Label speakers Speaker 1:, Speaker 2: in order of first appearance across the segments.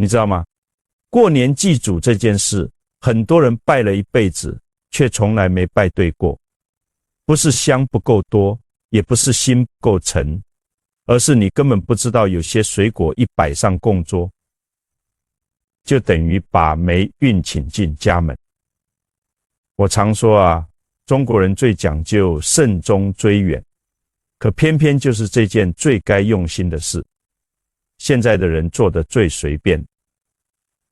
Speaker 1: 你知道吗？过年祭祖这件事，很多人拜了一辈子，却从来没拜对过。不是香不够多，也不是心不够诚，而是你根本不知道有些水果一摆上供桌，就等于把霉运请进家门。我常说啊，中国人最讲究慎终追远，可偏偏就是这件最该用心的事，现在的人做得最随便。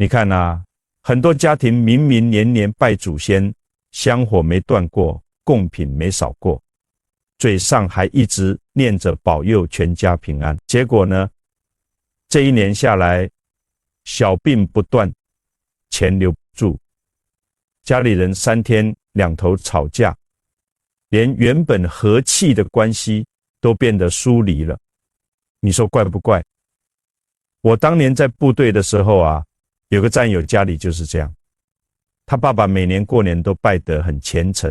Speaker 1: 你看啊，很多家庭明明年年拜祖先，香火没断过，贡品没少过，嘴上还一直念着保佑全家平安，结果呢，这一年下来，小病不断，钱留不住，家里人3天2头吵架，连原本和气的关系都变得疏离了。你说怪不怪？我当年在部队的时候啊，有个战友家里就是这样，他爸爸每年过年都拜得很虔诚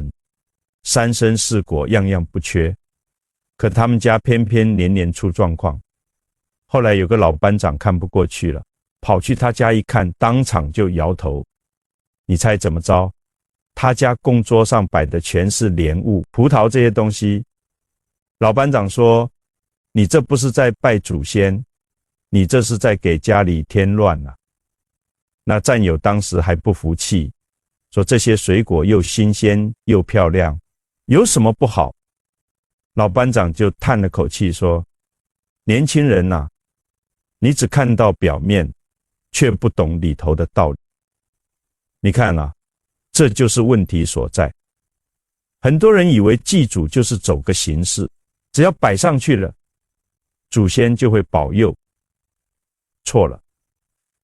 Speaker 1: ，3生4果样样不缺，可他们家偏偏年年出状况。后来有个老班长看不过去了，跑去他家一看，当场就摇头。你猜怎么着？他家供桌上摆的全是莲雾、葡萄这些东西。老班长说，你这不是在拜祖先，你这是在给家里添乱啊。那战友当时还不服气，说这些水果又新鲜又漂亮，有什么不好？老班长就叹了口气说，年轻人啊，你只看到表面，却不懂里头的道理。你看啊，这就是问题所在。很多人以为祭祖就是走个形式，只要摆上去了，祖先就会保佑。错了，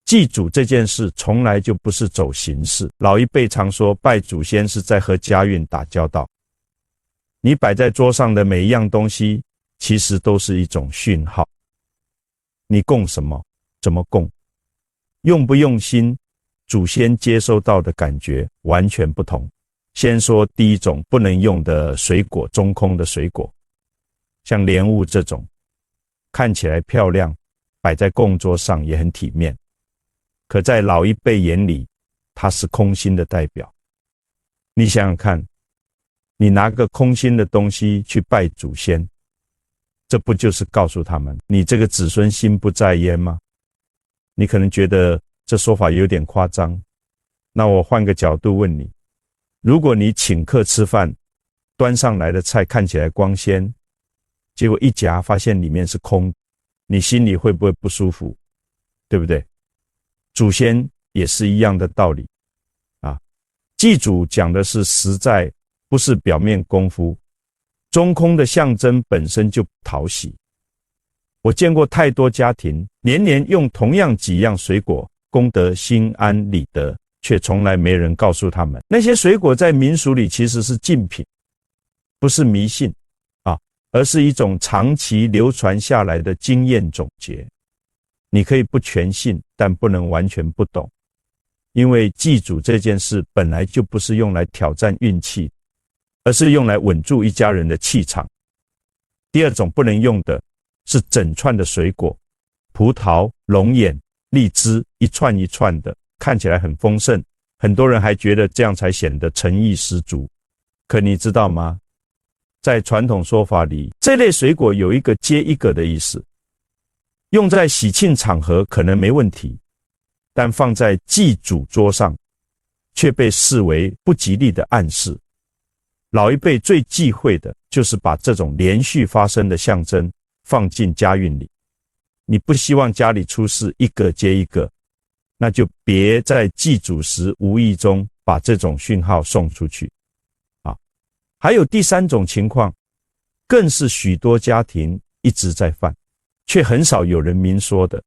Speaker 1: 祭祖这件事从来就不是走形式。老一辈常说，拜祖先是在和家运打交道。你摆在桌上的每一样东西，其实都是一种讯号。你供什么，怎么供，用不用心，祖先接收到的感觉完全不同。先说第一种不能用的水果，中空的水果，像莲雾这种，看起来漂亮，摆在供桌上也很体面，可在老一辈眼里，它是空心的代表。你想想看，你拿个空心的东西去拜祖先，这不就是告诉他们，你这个子孙心不在焉吗？你可能觉得这说法有点夸张，那我换个角度问你，如果你请客吃饭，端上来的菜看起来光鲜，结果一夹发现里面是空，你心里会不会不舒服？对不对？祖先也是一样的道理啊。祭祖讲的是实在，不是表面功夫。中空的象征本身就讨喜。我见过太多家庭年年用同样几样水果功德心安理得，却从来没人告诉他们，那些水果在民俗里其实是禁品，不是迷信啊，而是一种长期流传下来的经验总结。你可以不全信，但不能完全不懂，因为祭祖这件事本来就不是用来挑战运气，而是用来稳住一家人的气场。第二种不能用的是整串的水果，葡萄、龙眼、荔枝，一串一串的，看起来很丰盛，很多人还觉得这样才显得诚意十足。可你知道吗？在传统说法里，这类水果有一个接一个的意思，用在喜庆场合可能没问题，但放在祭祖桌上却被视为不吉利的暗示。老一辈最忌讳的就是把这种连续发生的象征放进家运里。你不希望家里出事一个接一个，那就别在祭祖时无意中把这种讯号送出去啊。还有第三种情况，更是许多家庭一直在犯，却很少有人明说的，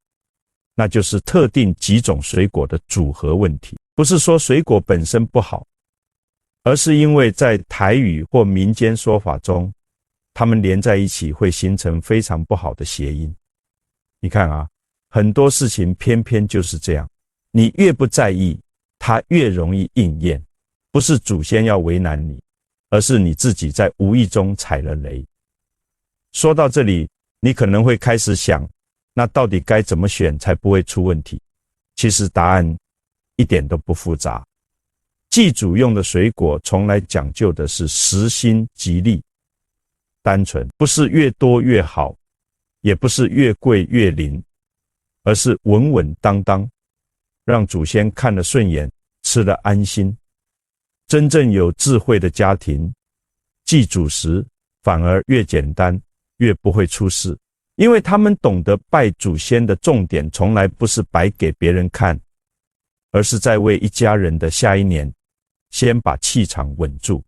Speaker 1: 那就是特定几种水果的组合问题。不是说水果本身不好，而是因为在台语或民间说法中，它们连在一起会形成非常不好的谐音。你看啊，很多事情偏偏就是这样，你越不在意，它越容易应验。不是祖先要为难你，而是你自己在无意中踩了雷。说到这里，你可能会开始想，那到底该怎么选才不会出问题？其实答案一点都不复杂。祭祖用的水果从来讲究的是实心吉利，单纯，不是越多越好，也不是越贵越灵，而是稳稳当当，让祖先看了顺眼，吃了安心。真正有智慧的家庭，祭祖时反而越简单，越不会出事，因为他们懂得拜祖先的重点从来不是摆给别人看，而是在为一家人的下一年先把气场稳住。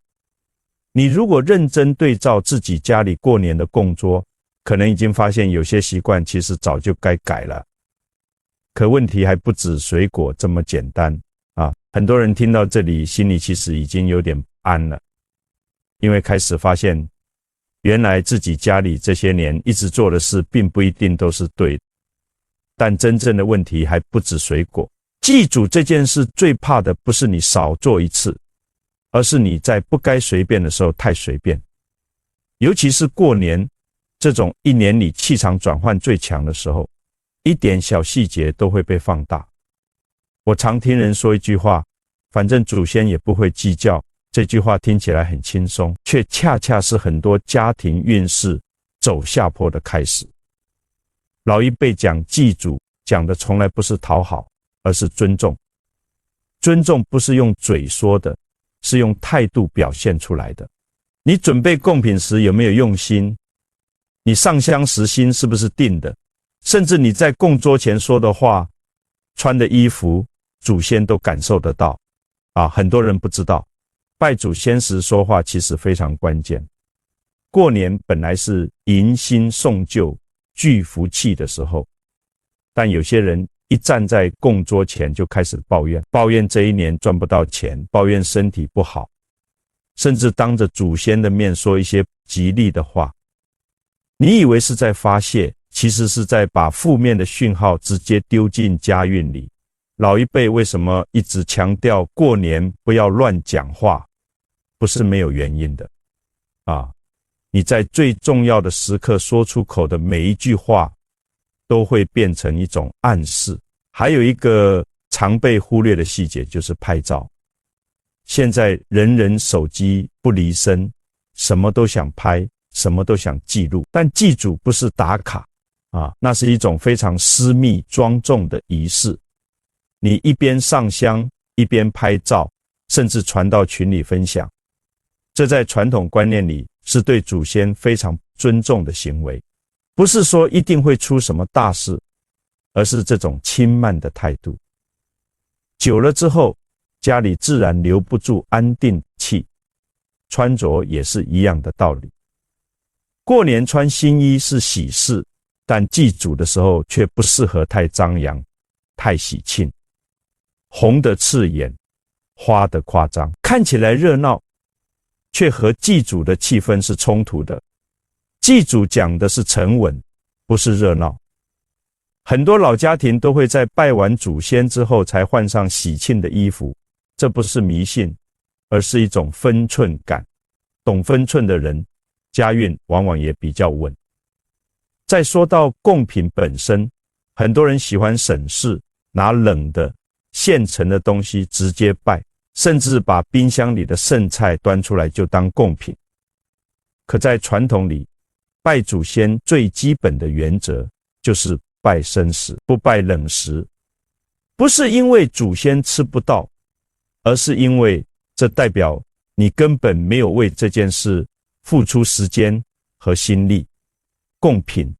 Speaker 1: 你如果认真对照自己家里过年的供桌，可能已经发现有些习惯其实早就该改了。可问题还不止水果这么简单啊！很多人听到这里，心里其实已经有点不安了，因为开始发现，原来自己家里这些年一直做的事，并不一定都是对的。但真正的问题还不止水果。祭祖这件事最怕的不是你少做一次，而是你在不该随便的时候太随便。尤其是过年这种一年里气场转换最强的时候，一点小细节都会被放大。我常听人说一句话，反正祖先也不会计较，这句话听起来很轻松，却恰恰是很多家庭运势走下坡的开始。老一辈讲祭祖，讲的从来不是讨好，而是尊重。尊重不是用嘴说的，是用态度表现出来的。你准备贡品时有没有用心？你上香时心是不是定的？甚至你在供桌前说的话、穿的衣服，祖先都感受得到。很多人不知道，拜祖先时说话其实非常关键。过年本来是迎新送旧、聚福气的时候，但有些人一站在供桌前就开始抱怨这一年赚不到钱，抱怨身体不好，甚至当着祖先的面说一些吉利的话。你以为是在发泄，其实是在把负面的讯号直接丢进家运里。老一辈为什么一直强调过年不要乱讲话？不是没有原因的。你在最重要的时刻说出口的每一句话，都会变成一种暗示。还有一个常被忽略的细节，就是拍照。现在人人手机不离身，什么都想拍，什么都想记录。但祭祖不是打卡那是一种非常私密庄重的仪式。你一边上香，一边拍照，甚至传到群里分享。这在传统观念里是对祖先非常尊重的行为，不是说一定会出什么大事，而是这种轻慢的态度。久了之后，家里自然留不住安定气。穿着也是一样的道理。过年穿新衣是喜事，但祭祖的时候却不适合太张扬、太喜庆。红的刺眼，花的夸张，看起来热闹，却和祭祖的气氛是冲突的。祭祖讲的是沉稳，不是热闹。很多老家庭都会在拜完祖先之后才换上喜庆的衣服，这不是迷信，而是一种分寸感。懂分寸的人，家运往往也比较稳。再说到贡品本身，很多人喜欢省事，拿冷的现成的东西直接拜，甚至把冰箱里的剩菜端出来就当贡品。可在传统里，拜祖先最基本的原则就是拜生食，不拜冷食。不是因为祖先吃不到，而是因为这代表你根本没有为这件事付出时间和心力。贡品一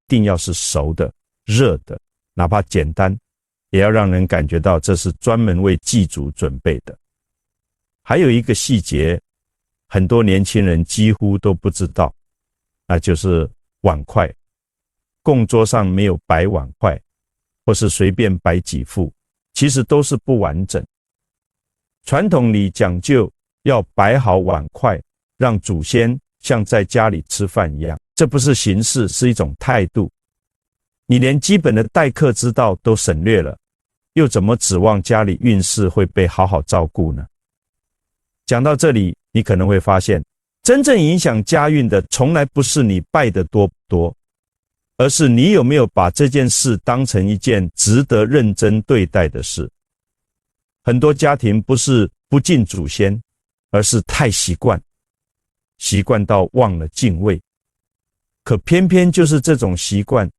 Speaker 1: 定要是熟的、热的，哪怕简单，也要让人感觉到这是专门为祭祖准备的。还有一个细节，很多年轻人几乎都不知道，那就是碗筷。供桌上没有摆碗筷，或是随便摆几副，其实都是不完整。传统里讲究要摆好碗筷，让祖先像在家里吃饭一样，这不是形式，是一种态度。你连基本的待客之道都省略了，又怎么指望家里运势会被好好照顾呢？讲到这里，你可能会发现，真正影响家运的从来不是你拜的多不多，而是你有没有把这件事当成一件值得认真对待的事。很多家庭不是不敬祖先，而是太习惯到忘了敬畏。可偏偏就是这种习惯，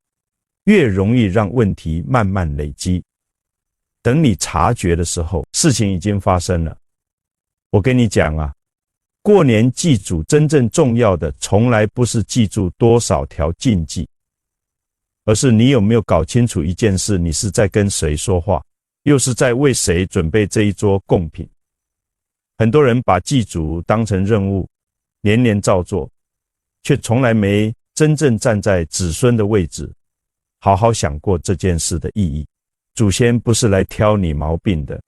Speaker 1: 越容易让问题慢慢累积。等你察觉的时候，事情已经发生了。我跟你讲啊，过年祭祖真正重要的，从来不是记住多少条禁忌，而是你有没有搞清楚一件事，你是在跟谁说话，又是在为谁准备这一桌贡品。很多人把祭祖当成任务，年年照做，却从来没真正站在子孙的位置，好好想过这件事的意义。祖先不是来挑你毛病的，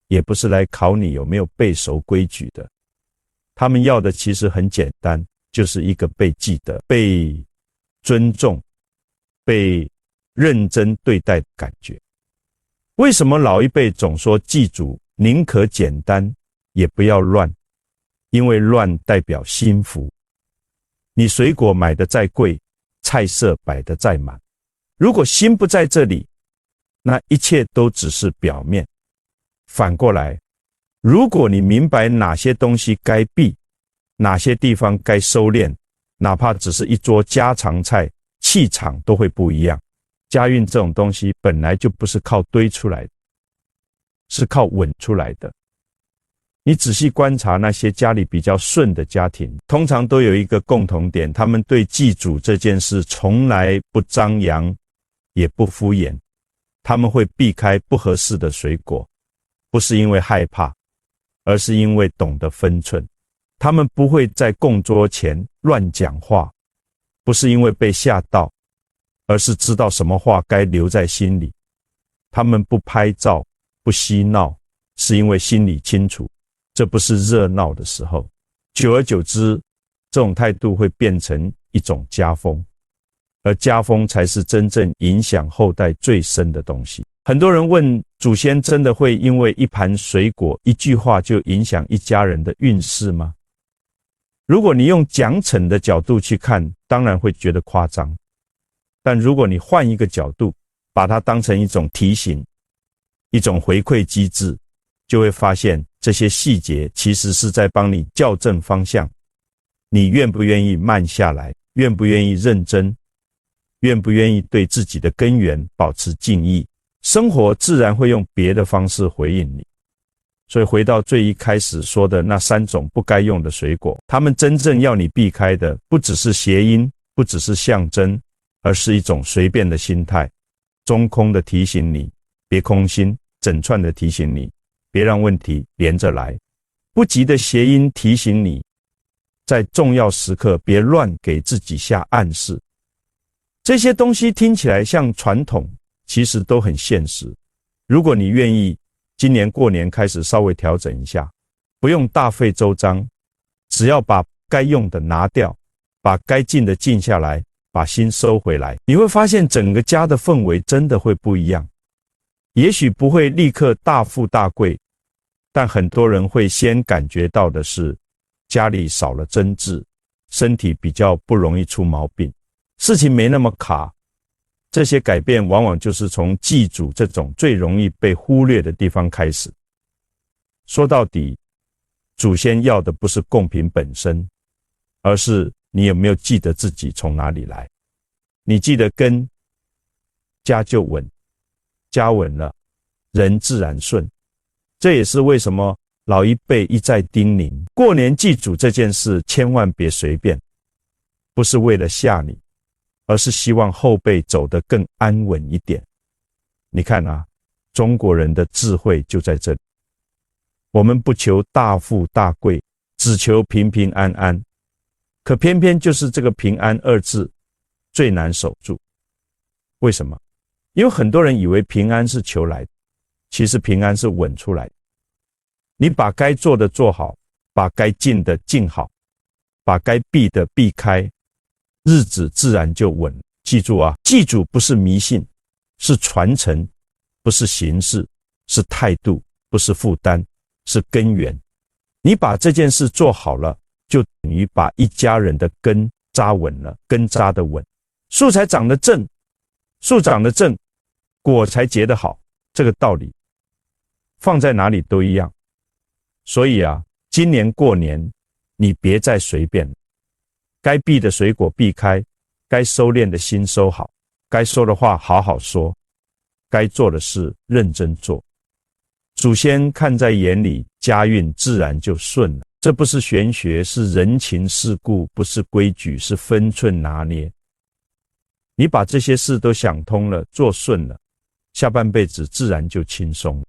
Speaker 1: 也不是来考你有没有背熟规矩的。他们要的其实很简单，就是一个被记得、被尊重、被认真对待的感觉。为什么老一辈总说祭祖宁可简单也不要乱？因为乱代表心福。你水果买的再贵，菜色摆得再满，如果心不在这里，那一切都只是表面。反过来，如果你明白哪些东西该避，哪些地方该收敛，哪怕只是一桌家常菜，气场都会不一样。家运这种东西本来就不是靠堆出来的，是靠稳出来的。你仔细观察那些家里比较顺的家庭，通常都有一个共同点，他们对祭祖这件事从来不张扬，也不敷衍。他们会避开不合适的水果，不是因为害怕，而是因为懂得分寸。他们不会在供桌前乱讲话，不是因为被吓到，而是知道什么话该留在心里。他们不拍照，不嬉闹，是因为心里清楚，这不是热闹的时候。久而久之，这种态度会变成一种家风，而家风才是真正影响后代最深的东西。很多人问，祖先真的会因为一盘水果、一句话就影响一家人的运势吗？如果你用奖惩的角度去看，当然会觉得夸张。但如果你换一个角度，把它当成一种提醒，一种回馈机制，就会发现这些细节其实是在帮你校正方向。你愿不愿意慢下来？愿不愿意认真？愿不愿意对自己的根源保持敬意？生活自然会用别的方式回应你。所以回到最一开始说的那3种不该用的水果，他们真正要你避开的，不只是谐音，不只是象征，而是一种随便的心态，中空的提醒你别空心，整串的提醒你别让问题连着来，不急的谐音提醒你在重要时刻别乱给自己下暗示。这些东西听起来像传统，其实都很现实。如果你愿意今年过年开始稍微调整一下，不用大费周章，只要把该用的拿掉，把该静的静下来，把心收回来，你会发现整个家的氛围真的会不一样。也许不会立刻大富大贵，但很多人会先感觉到的是家里少了争执，身体比较不容易出毛病，事情没那么卡。这些改变往往就是从祭祖这种最容易被忽略的地方开始。说到底，祖先要的不是贡品本身，而是你有没有记得自己从哪里来。你记得根，家就稳，家稳了，人自然顺。这也是为什么老一辈一再叮咛，过年祭祖这件事千万别随便，不是为了吓你，而是希望后辈走得更安稳一点。你看啊，中国人的智慧就在这里。我们不求大富大贵，只求平平安安。可偏偏就是这个平安2字最难守住。为什么？因为很多人以为平安是求来的，其实平安是稳出来的。你把该做的做好，把该静的静好，把该避的避开，日子自然就稳。记住啊，祭祖不是迷信，是传承，不是形式，是态度，不是负担，是根源。你把这件事做好了，就等于把一家人的根扎稳了，根扎得稳，树才长得正，树长得正，果才结得好。这个道理放在哪里都一样。所以啊，今年过年你别再随便了，该避的水果避开，该收敛的心收好，该说的话好好说，该做的事认真做。祖先看在眼里，家运自然就顺了。这不是玄学，是人情世故，不是规矩，是分寸拿捏。你把这些事都想通了，做顺了，下半辈子自然就轻松了。